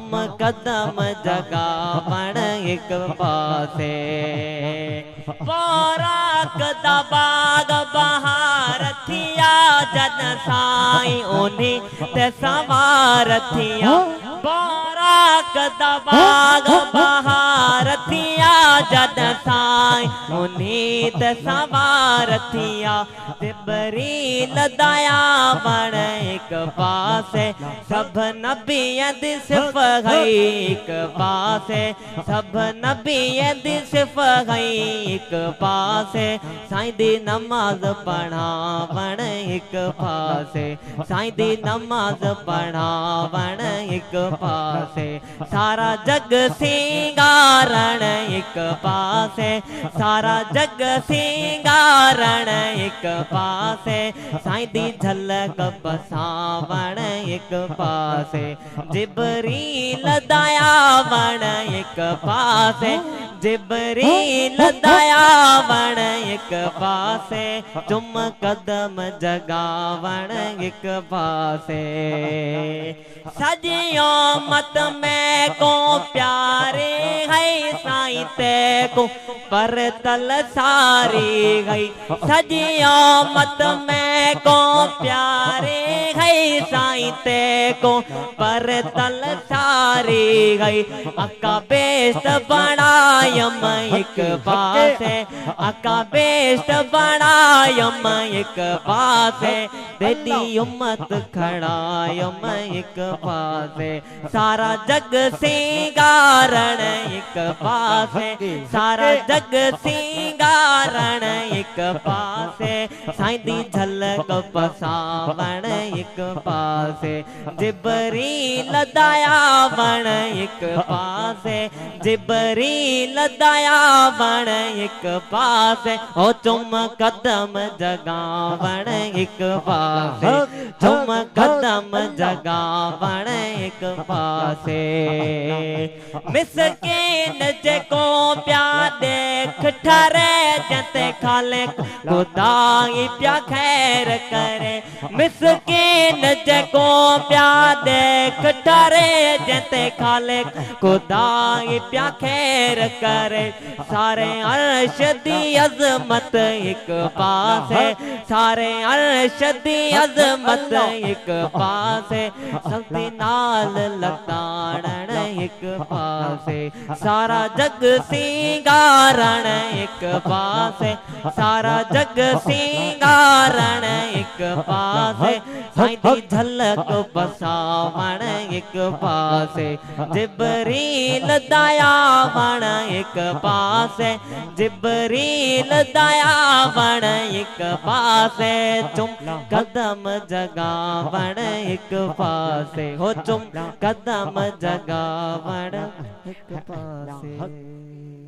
चुम कदम जगावण एक पासे पौराक दा बाग बहार थिया जन साईं उन्हीं ते सवार थिया पौराक दा बाग बहार थिया जन साईं उन्हीं ते सवार थिया जिब्रील दया बण एक पासे सब नबियन दी सिफ़त है एक पासे सब नबियन दी सिफ़त है एक पासे साईं दी नमाज पढ़ावण एक पासे साईं दी नमाज पढ़ावण एक पासे सारा जग सिंगारण एक पासे सारा जग सिंगारण एक पासे साईं दी झलक बसावण एक पासे जिब्रील दयावण एक पासे जिब्रील दयावण एक पासे चुम कदम जगावण एक पासे सजियों मत में को प्यारे है साईं ते को पर तल सारी गई सजियों मत में को प्यारे है साईं ते को पर तल सारी गई अका बेस्ट बनायम एक पासे अका बेस्ट बनायम एक पासे तेरी उम्मत खड़ायम एक पासे सारा जग सिंगारण एक पासे सारा जग सिंगारण एक पासे साईं दी झलक पसावण एक पासे जिब्रील दयावण एक पासे जिब्रील दयावण एक पासे ओ चुम कदम जगावण एक पासे चुम कदम जगावण एक पासे मिसकीन जेको प्या देख ठरे जते खाले खुदाई प्या खैर करे मिसकीन जेको प्या देख ठरे जते खाले खुदाई प्या खैर करे सारे अर्श दी अजमत एक पासे सारे अर्श दी अजमत एक पासे सल्ती नाल लताड़न एक पासे सारा जग सिंगारण एक पासे सारा जग सिंगारण एक पासे साईं दी झलक बसावण एक पासे जिब्रील दयावण एक पासे जिब्रील दयावण एक पासे चुम कदम जगावण एक पासे हो चुम कदम जगावण एक पासे।